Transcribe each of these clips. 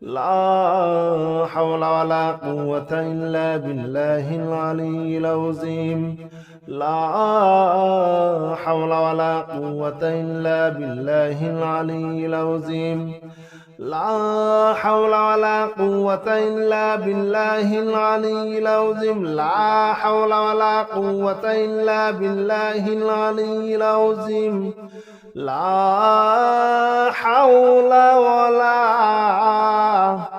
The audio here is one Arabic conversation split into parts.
لا حول ولا قوة إلا بالله العلي العظيم لا حول ولا قوة إلا بالله العلي العظيم لا حول ولا قوة إلا بالله العلي العظيم لا حول ولا قوة إلا بالله العلي العظيم لا حول ولا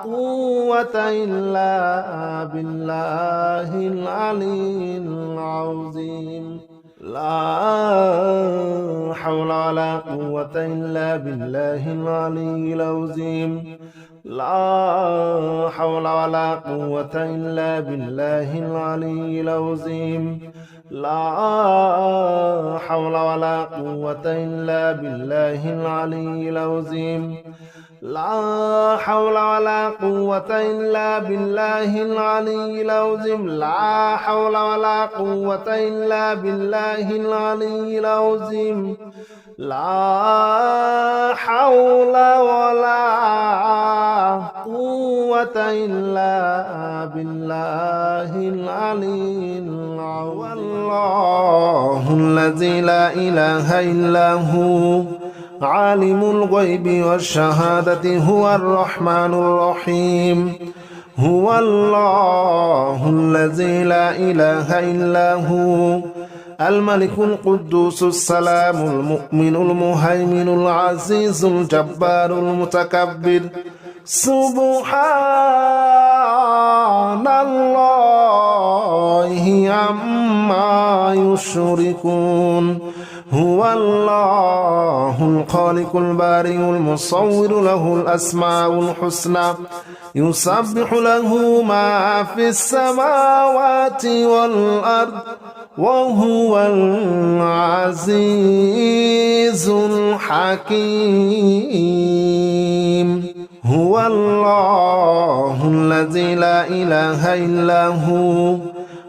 قوة إلا بالله العلي العظيم لا حول ولا قوة إلا بالله العلي العظيم لا حول ولا قوة إلا بالله العلي العظيم لا حول ولا قوة إلا بالله العلي العظيم لا حول ولا قوة إلا بالله العلي العظيم لا حول ولا قوة إلا بالله العلي العظيم لا حول ولا قوة إلا بالله العلي العظيم والله الذي لا إله إلا هو عالم الغيب والشهادة هو الرحمن الرحيم هو الله الذي لا إله إلا هو الملك القدوس السلام المؤمن المهيمن العزيز الجبار المتكبر سبحان الله عما يشركون هو الله الخالق البارئ المصور له الأسماء الحسنى يسبح له ما في السماوات والأرض وهو العزيز الحكيم هو الله الذي لا إله إلا هو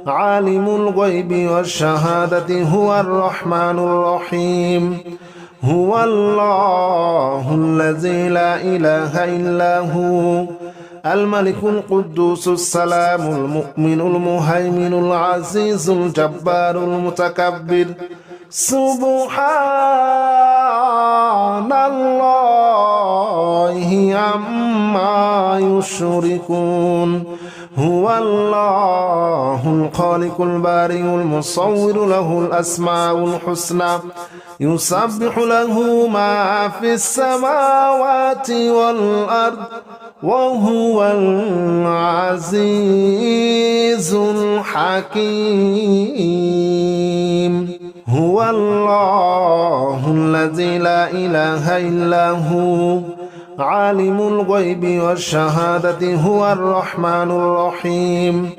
عالم الغيب والشهادة هو الرحمن الرحيم هو الله الذي لا إله إلا هو الملك القدوس السلام المؤمن المهيمن العزيز الجبار المتكبر سبحان الله عما يشركون هو الله الخالق البارئ المصور له الأسماء الحسنى يسبح له ما في السماوات والأرض وهو العزيز الحكيم هو الله الذي لا إله إلا هو عالم الغيب والشهادة هو الرحمن الرحيم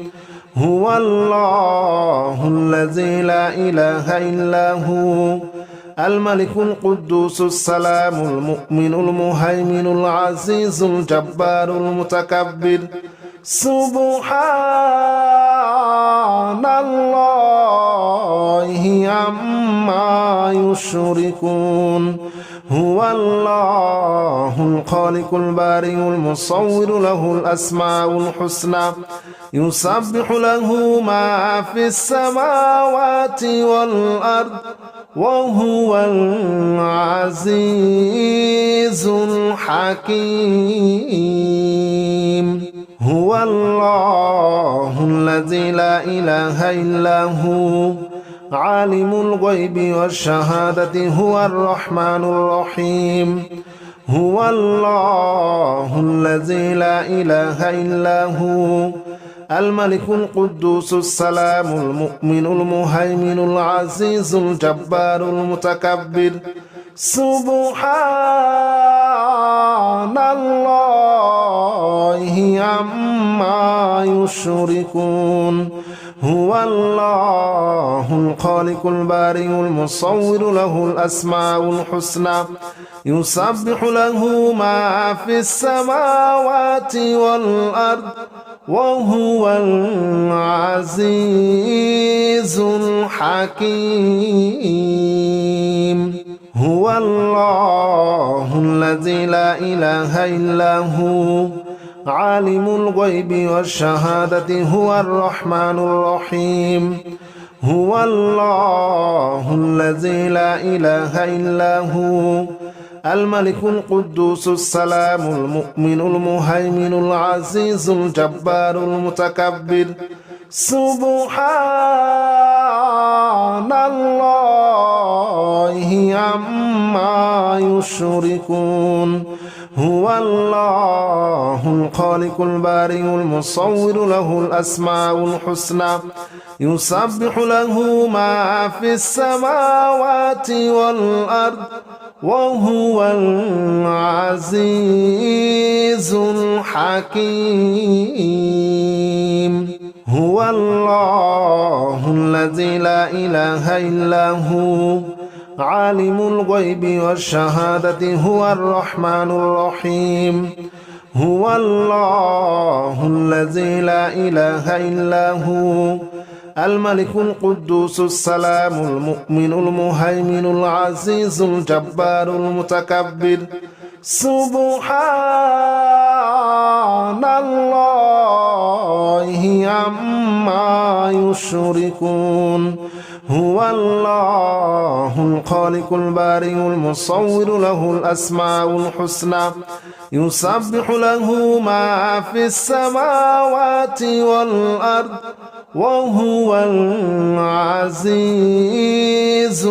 هو الله الذي لا إله إلا هو الملك القدوس السلام المؤمن المهيمن العزيز الجبار المتكبر سبحان الله عما يشركون هو الله الخالق البارئ المصور له الأسماء الحسنى يسبح له ما في السماوات والأرض وهو العزيز الحكيم هو الله الذي لا إله إلا هو عالم الغيب والشهادة هو الرحمن الرحيم هو الله الذي لا إله إلا هو الملك القدوس السلام المؤمن المهيمن العزيز الجبار المتكبر سبحان الله عما يشركون هو الله الخالق البارئ المصور له الأسماء الحسنى يسبح له ما في السماوات والأرض وهو العزيز الحكيم هو الله الذي لا إله إلا هو عالم الغيب والشهادة هو الرحمن الرحيم هو الله الذي لا إله إلا هو الملك القدوس السلام المؤمن المهيمن العزيز الجبار المتكبر سبحان الله عما يشركون هو الله الخالق البارئ المصور له الأسماء الحسنى يسبح له ما في السماوات والأرض وهو العزيز الحكيم هو الله الذي لا إله إلا هو عالم الغيب والشهادة هو الرحمن الرحيم هو الله الذي لا إله إلا هو الملك القدوس السلام المؤمن المهيمن العزيز الجبار المتكبر سبحان الله عما يشركون هو الله الخالق البارئ المصور له الأسماء الحسنى يسبح له ما في السماوات والأرض وهو العزيز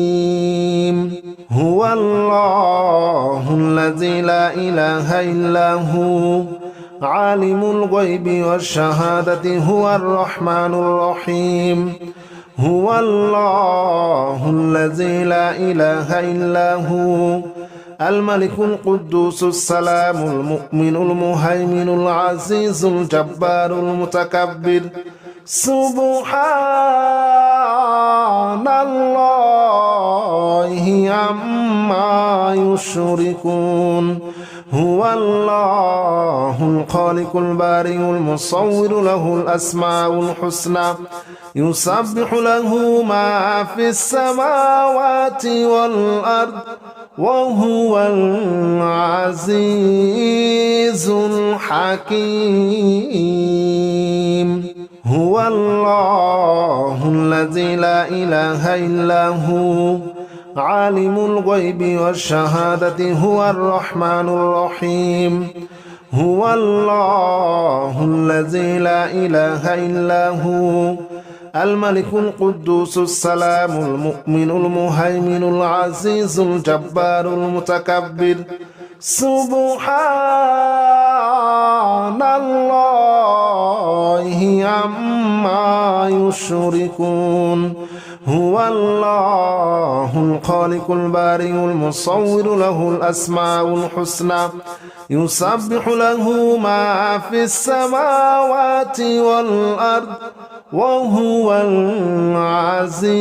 الحكيم هو الله الذي لا إله إلا هو عالم الغيب والشهادة هو الرحمن الرحيم هو الله الذي لا إله إلا هو الملك القدوس السلام المؤمن المهيمن العزيز الجبار المتكبر سبحان الله عما يشركون هو الله الخالق البارئ المصور له الأسماء الحسنى يسبح له ما في السماوات والأرض وهو العزيز الحكيم هو الله الذي لا إله إلا هو عالم الغيب والشهادة هو الرحمن الرحيم هو الله الذي لا إله إلا هو الملك القدوس السلام المؤمن المهيمن العزيز الجبار المتكبر سبحان الله عما يشركون هو الله الخالق البارئ المصور له الأسماء الحسنى يسبح له ما في السماوات والأرض وهو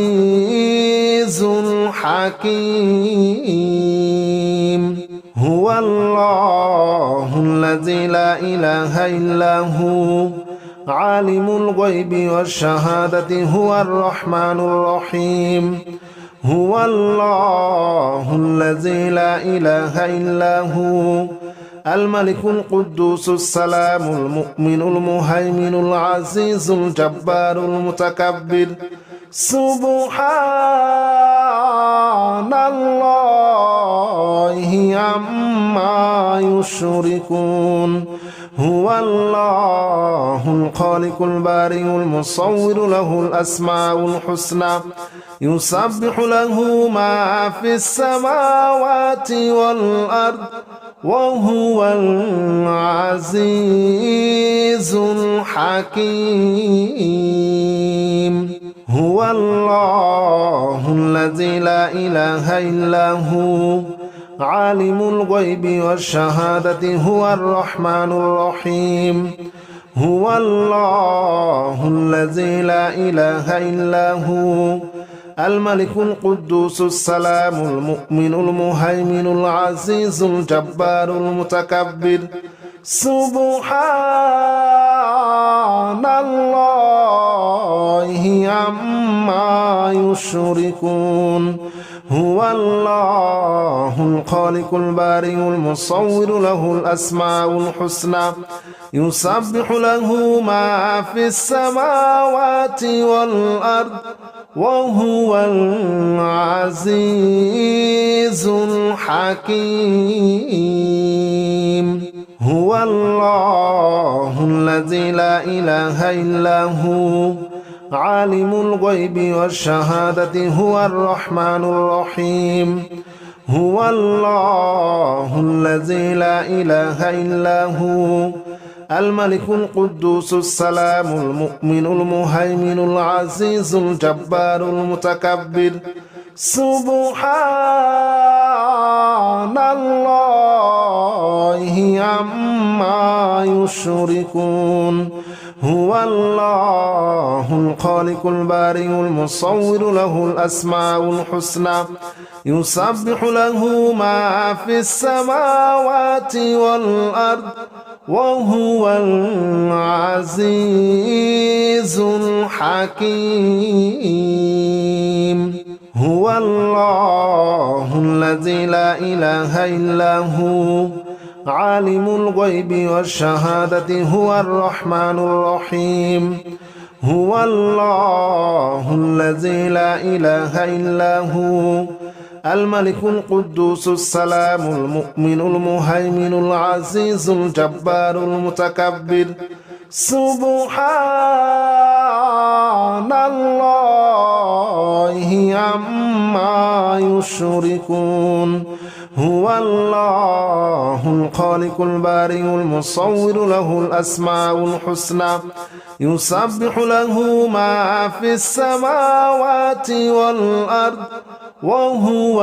العزيز الحكيم هو الله الذي لا إله إلا هو عالم الغيب والشهادة هو الرحمن الرحيم هو الله الذي لا إله إلا هو الملك القدوس السلام المؤمن المهيمن العزيز الجبار المتكبر سبحان الله عما يشركون هو الله الخالق البارئ المصور له الأسماء الحسنى يسبح له ما في السماوات والأرض وهو العزيز الحكيم هو الله الذي لا إله إلا هو عالم الغيب والشهادة هو الرحمن الرحيم هو الله الذي لا إله إلا هو الملك القدوس السلام المؤمن المهيمن العزيز الجبار المتكبر سبحان الله عما يشركون هو الله الخالق البارئ المصور له الأسماء الحسنى يسبح له ما في السماوات والأرض وهو العزيز الحكيم هو الله الذي لا إله إلا هو عالم الغيب والشهادة هو الرحمن الرحيم هو الله الذي لا إله إلا هو الملك القدوس السلام المؤمن المهيمن العزيز الجبار المتكبر سبحان الله عما يشركون هو الله الخالق البارئ المصور له الأسماء الحسنى يسبح له ما في السماوات والأرض وهو العزيز الحكيم هو الله الذي لا إله إلا هو عالم الغيب والشهادة هو الرحمن الرحيم هو الله الذي لا إله إلا هو الملك القدوس السلام المؤمن المهيمن العزيز الجبار المتكبر سبحان الله عما يشركون هو الله الخالق البارئ المصور له الأسماء الحسنى يسبح له ما في السماوات والأرض وهو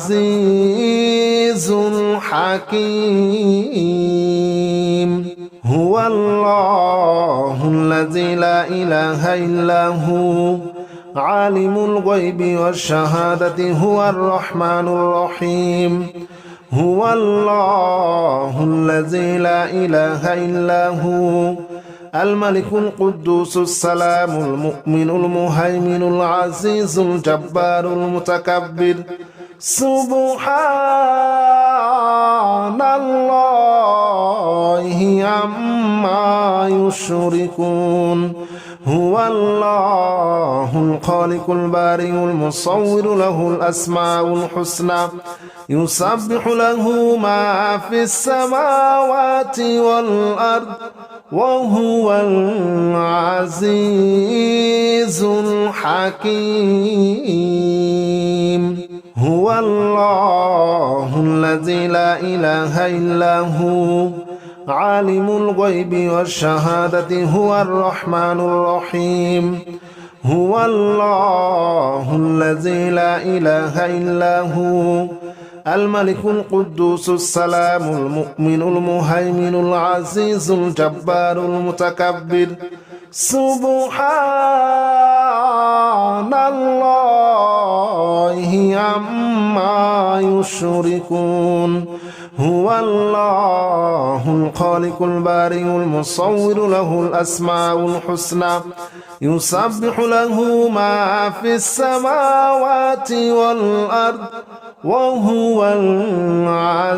العزيز الحكيم هو الله الذي لا إله إلا هو عالم الغيب والشهادة هو الرحمن الرحيم هو الله الذي لا إله إلا هو الملك القدوس السلام المؤمن المهيمن العزيز الجبار المتكبر سبحان الله عما يشركون هو الله الخالق البارئ المصور له الأسماء الحسنى يسبح له ما في السماوات والأرض وهو العزيز الحكيم هو الله الذي لا إله إلا هو عالم الغيب والشهادة هو الرحمن الرحيم هو الله الذي لا إله إلا هو الملك القدوس السلام المؤمن المهيمن العزيز الجبار المتكبر سبحان الله عما يشركون هو الله الخالق البارئ المصور له الأسماء الحسنى يسبح له ما في السماوات والأرض وهو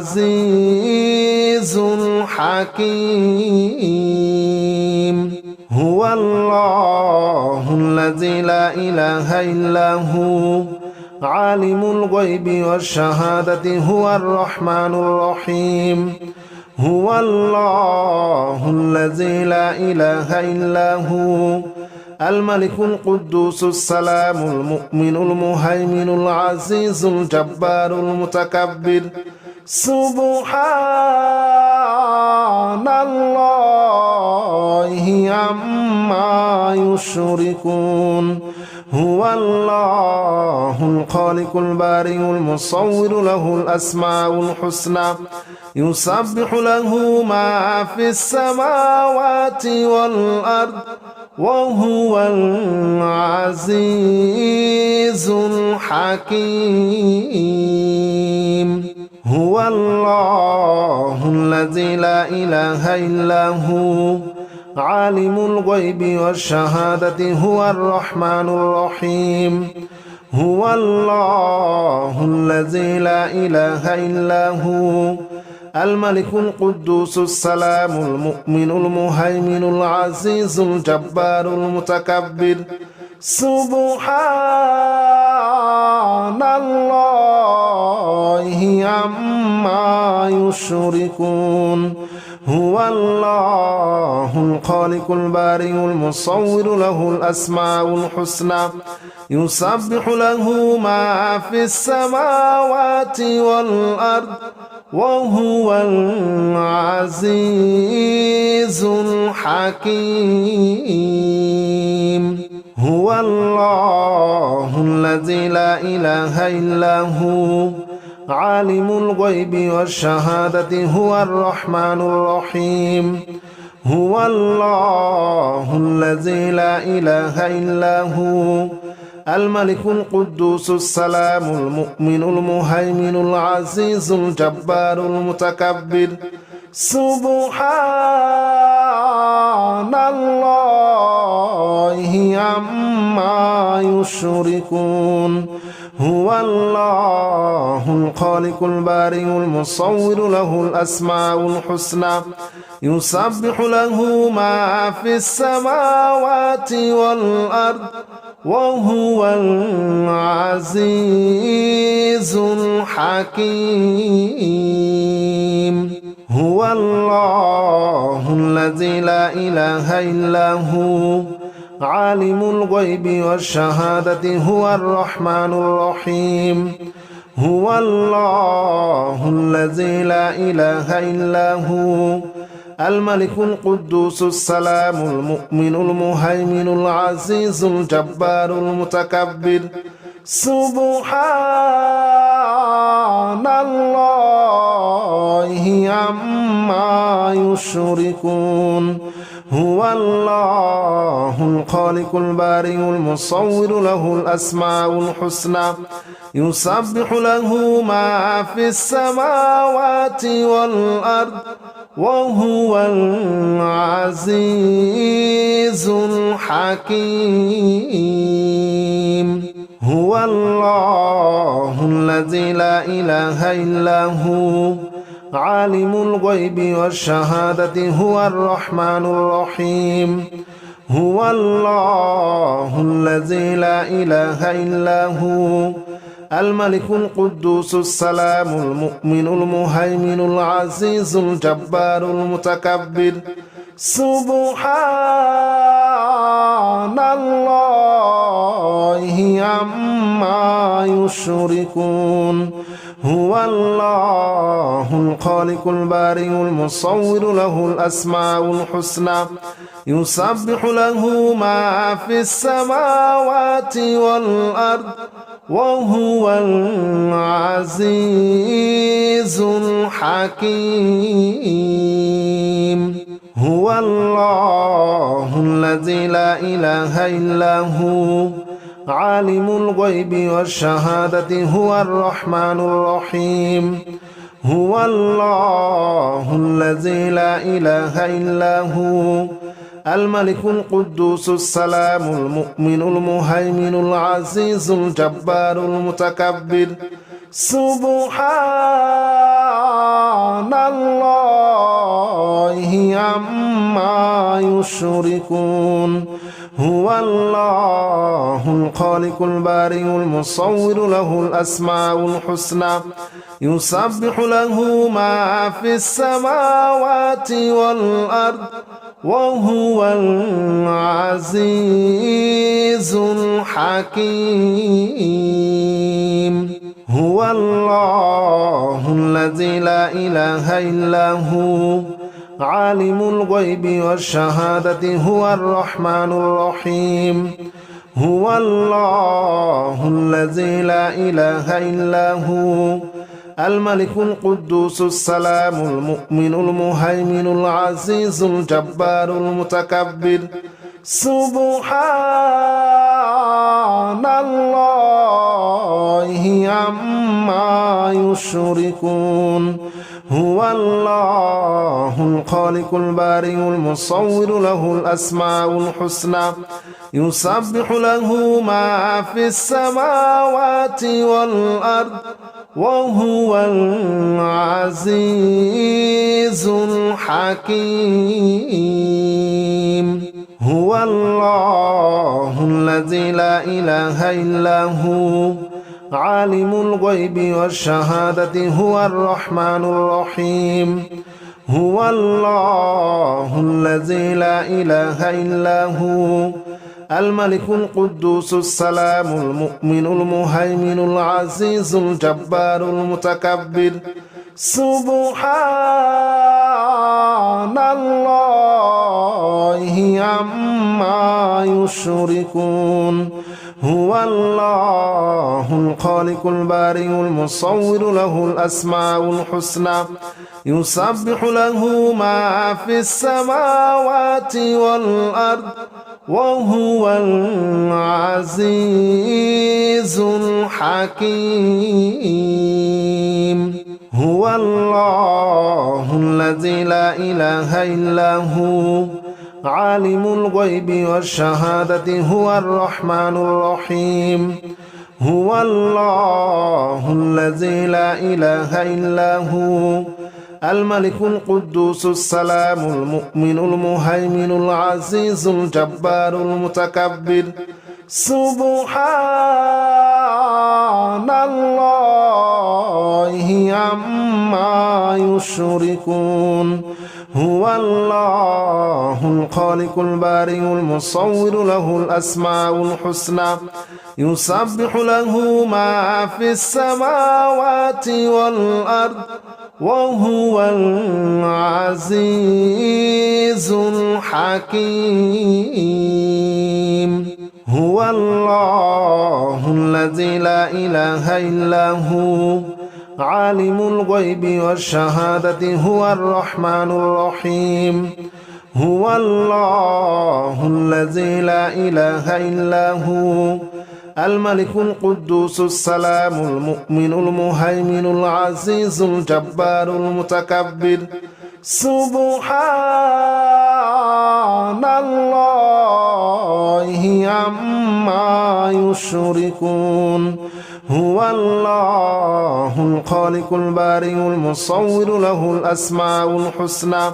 العزيز الحكيم هو الله الذي لا إله إلا هو عالم الغيب والشهادة هو الرحمن الرحيم هو الله الذي لا إله إلا هو الملك القدوس السلام المؤمن المهيمن العزيز الجبار المتكبر سبحان الله عما يشركون هو الله الخالق البارئ المصور له الأسماء الحسنى يسبح له ما في السماوات والأرض وهو العزيز الحكيم هو الله الذي لا إله إلا هو عالم الغيب والشهادة هو الرحمن الرحيم هو الله الذي لا إله إلا هو الملك القدوس السلام المؤمن المهيمن العزيز الجبار المتكبر سبحان الله عما يشركون هو الله الخالق البارئ المصور له الأسماء الحسنى يسبح له ما في السماوات والأرض وهو العزيز الحكيم هو الله الذي لا إله إلا هو عالم الغيب والشهادة هو الرحمن الرحيم هو الله الذي لا إله إلا هو الملك القدوس السلام المؤمن المهيمن العزيز الجبار المتكبر سبحان الله عما يشركون هو الله الخالق البارئ المصور له الأسماء الحسنى يسبح له ما في السماوات والأرض وهو العزيز الحكيم هو الله الذي لا إله إلا هو عالم الغيب والشهادة هو الرحمن الرحيم هو الله الذي لا إله إلا هو الملك القدوس السلام المؤمن المهيمن العزيز الجبار المتكبر سبحان الله عما يشركون هو الله الخالق البارئ المصور له الأسماء الحسنى يسبح له ما في السماوات والأرض وهو العزيز الحكيم هو الله الذي لا إله إلا هو عالم الغيب والشهادة هو الرحمن الرحيم هو الله الذي لا إله إلا هو الملك القدوس السلام المؤمن المهيمن العزيز الجبار المتكبر سبحان الله عما يشركون هو الله الخالق البارئ المصور له الأسماء الحسنى يسبح له ما في السماوات والأرض وهو العزيز الحكيم هو الله الذي لا إله إلا هو عالم الغيب والشهادة هو الرحمن الرحيم هو الله الذي لا إله إلا هو الملك القدوس السلام المؤمن المهيمن العزيز الجبار المتكبر سبحان الله عما يشركون هو الله الخالق البارئ المصور له الأسماء الحسنى يسبح له ما في السماوات والأرض وهو العزيز الحكيم هو الله الذي لا إله إلا هو عالم الغيب والشهادة هو الرحمن الرحيم هو الله الذي لا إله إلا هو الملك القدوس السلام المؤمن المهيمن العزيز الجبار المتكبر سبحان الله عما يشركون هو الله الخالق البارئ المصور له الأسماء الحسنى يسبح له ما في السماوات والأرض وهو العزيز الحكيم هو الله الذي لا إله إلا هو عالم الغيب والشهادة هو الرحمن الرحيم هو الله الذي لا إله إلا هو الملك القدوس السلام المؤمن المهيمن العزيز الجبار المتكبر سبحان الله عما يشركون هو الله الخالق البارئ المصور له الأسماء الحسنى يسبح له ما في السماوات والأرض وهو العزيز الحكيم هو الله الذي لا إله إلا هو عالم الغيب والشهادة هو الرحمن الرحيم هو الله الذي لا إله إلا هو الملك القدوس السلام المؤمن المهيمن العزيز الجبار المتكبر سبحان الله عما يشركون هو الله الخالق البارئ المصور له الأسماء الحسنى يسبح له ما في السماوات والأرض وهو العزيز الحكيم هو الله الذي لا إله إلا هو عالم الغيب والشهادة هو الرحمن الرحيم هو الله الذي لا إله إلا هو الملك القدوس السلام المؤمن المهيمن العزيز الجبار المتكبر سبحان الله عما يشركون هو الله الخالق البارئ المصور له الأسماء الحسنى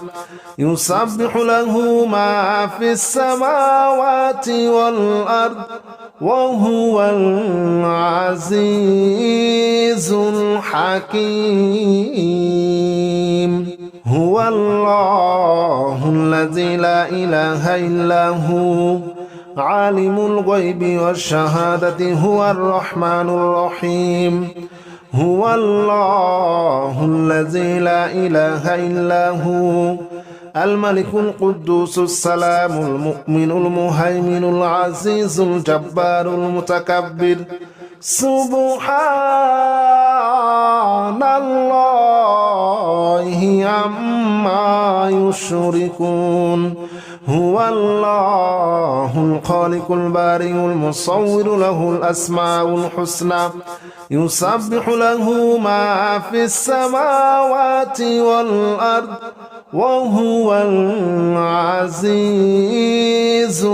يسبح له ما في السماوات والأرض وهو العزيز الحكيم هو الله الذي لا إله إلا هو عالم الغيب والشهادة هو الرحمن الرحيم هو الله الذي لا إله إلا هو الملك القدوس السلام المؤمن المهيمن العزيز الجبار المتكبر سبحان الله عما يشركون هو الله الخالق البارئ المصور له الأسماء الحسنى يسبح له ما في السماوات والأرض وهو العزيز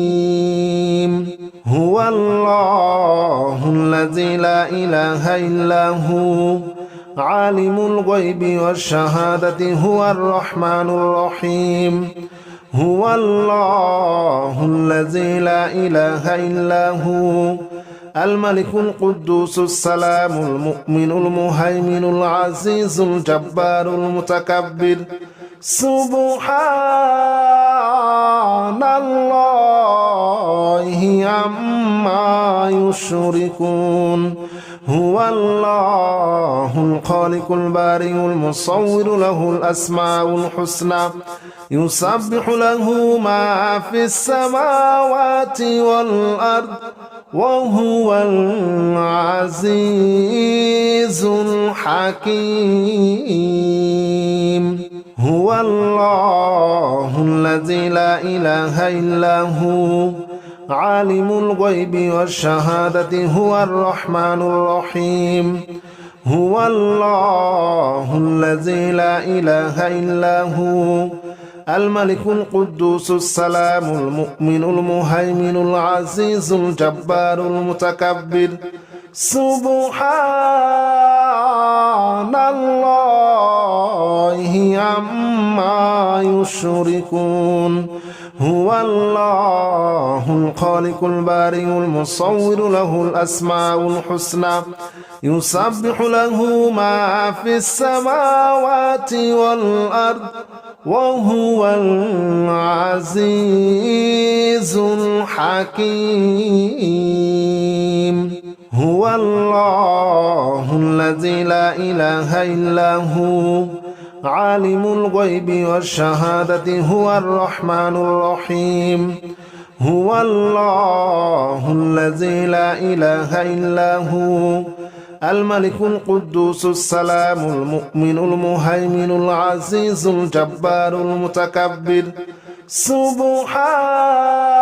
الحكيم هو الله الذي لا إله إلا هو عالم الغيب والشهادة هو الرحمن الرحيم هو الله الذي لا إله إلا هو الملك القدوس السلام المؤمن المهيمن العزيز الجبار المتكبر سبحان الله عما يشركون هو الله الخالق البارئ المصور له الأسماء الحسنى يسبح له ما في السماوات والأرض وهو العزيز الحكيم هو الله الذي لا إله إلا هو عالم الغيب والشهادة هو الرحمن الرحيم هو الله الذي لا إله إلا هو الملك القدوس السلام المؤمن المهيمن العزيز الجبار المتكبر سبحان الله عما يشركون هو الله الخالق البارئ المصور له الأسماء الحسنى يسبح له ما في السماوات والأرض وهو العزيز الحكيم هو الله الذي لا إله إلا هو عالم الغيب والشهادة هو الرحمن الرحيم هو الله الذي لا إله إلا هو الملك القدوس السلام المؤمن المهيمن العزيز الجبار المتكبر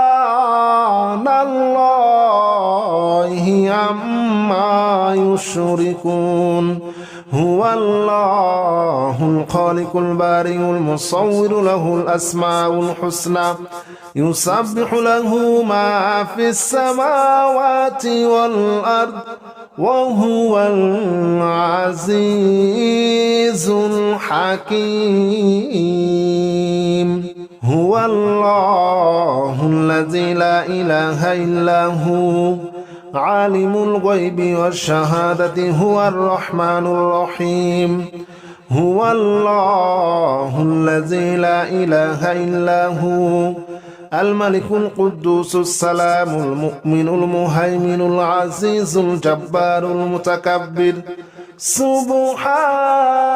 سبحان الله عما يشركون هو الله الخالق البارئ المصور له الأسماء الحسنى يسبح له ما في السماوات والأرض وهو العزيز الحكيم هو الله الذي لا إله إلا هو عالم الغيب والشهادة هو الرحمن الرحيم هو الله الذي لا إله إلا هو الملك القدوس السلام المؤمن المهيمن العزيز الجبار المتكبر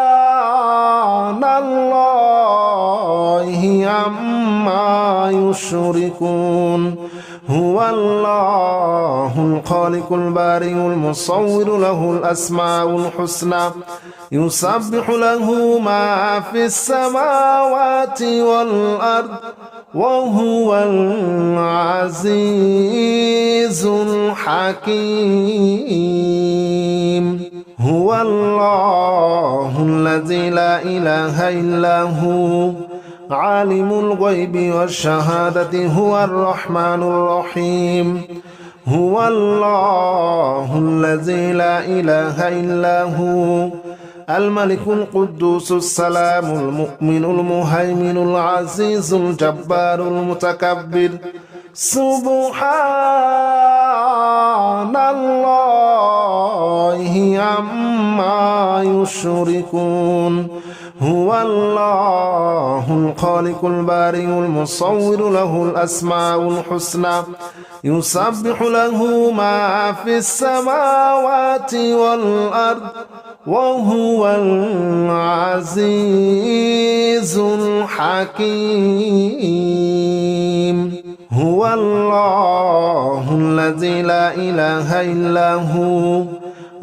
سبحان الله عما يشركون هو الله الخالق البارئ المصور له الأسماء الحسنى يسبح له ما في السماوات والأرض وهو العزيز الحكيم هو الله الذي لا إله إلا هو عالم الغيب والشهادة هو الرحمن الرحيم هو الله الذي لا إله إلا هو الملك القدوس السلام المؤمن المهيمن العزيز الجبار المتكبر سبحان الله عما يشركون هو الله الخالق البارئ المصور له الأسماء الحسنى يسبح له ما في السماوات والأرض وهو العزيز الحكيم هو الله الذي لا إله إلا هو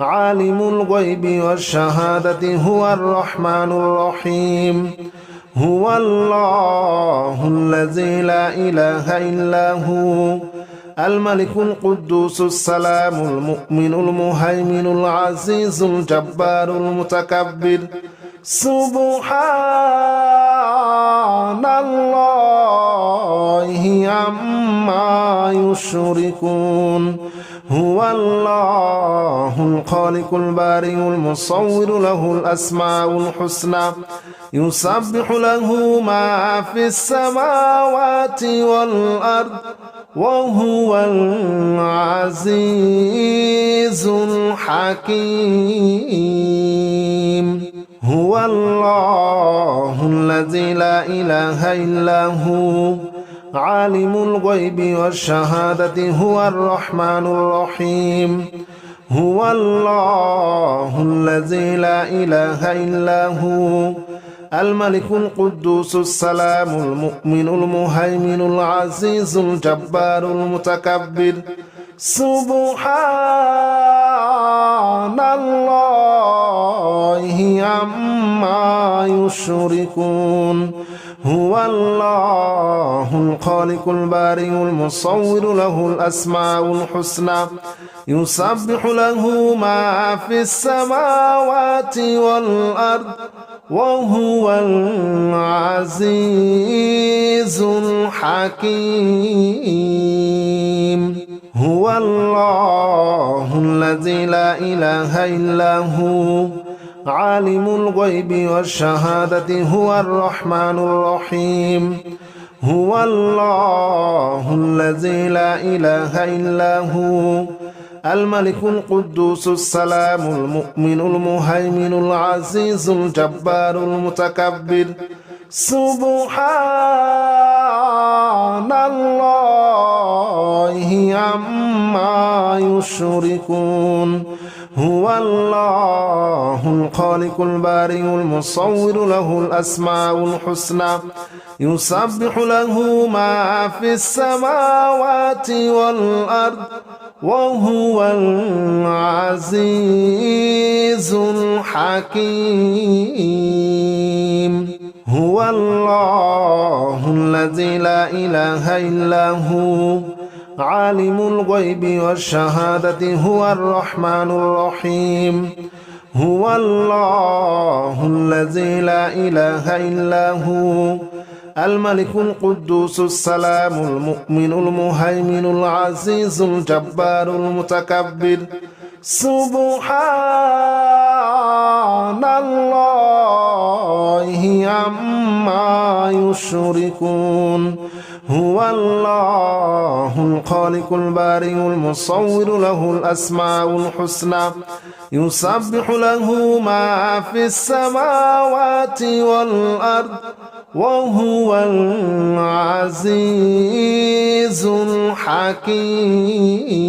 عالم الغيب والشهادة هو الرحمن الرحيم هو الله الذي لا إله إلا هو الملك القدوس السلام المؤمن المهيمن العزيز الجبار المتكبر سبحان الله عما يشركون هو الله الخالق البارئ المصور له الأسماء الحسنى يسبح له ما في السماوات والأرض وهو العزيز الحكيم هو الله الذي لا إله إلا هو عالم الغيب والشهادة هو الرحمن الرحيم هو الله الذي لا إله إلا هو الملك القدوس السلام المؤمن المهيمن العزيز الجبار المتكبر سبحان الله عما يشركون هو الله الخالق البارئ المصور له الأسماء الحسنى يسبح له ما في السماوات والأرض وهو العزيز الحكيم هو الله الذي لا إله إلا هو عالم الغيب والشهادة هو الرحمن الرحيم هو الله الذي لا إله إلا هو الملك القدوس السلام المؤمن المهيمن العزيز الجبار المتكبر سبحان الله عما يشركون هو الله الخالق البارئ المصور له الأسماء الحسنى يسبح له ما في السماوات والأرض وهو العزيز الحكيم هو الله الذي لا إله إلا هو عالم الغيب والشهادة هو الرحمن الرحيم هو الله الذي لا إله إلا هو الملك القدوس السلام المؤمن المهيمن العزيز الجبار المتكبر سبحان الله عما يشركون هو الله الخالق البارئ المصور له الأسماء الحسنى يسبح له ما في السماوات والأرض وهو العزيز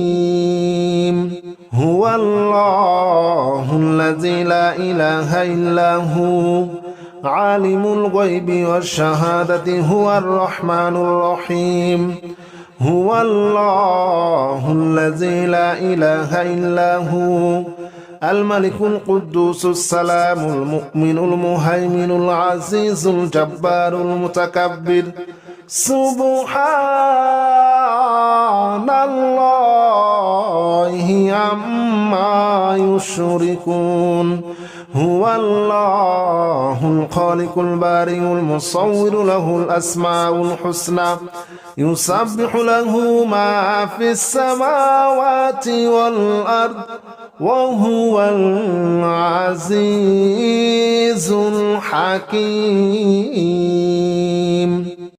الحكيم هو الله الذي لا إله إلا هو عالم الغيب والشهادة هو الرحمن الرحيم هو الله الذي لا إله إلا هو الملك القدوس السلام المؤمن المهيمن العزيز الجبار المتكبر سبحان الله عما يشركون هو الله الخالق البارئ المصور له الأسماء الحسنى يسبح له ما في السماوات والأرض وهو العزيز الحكيم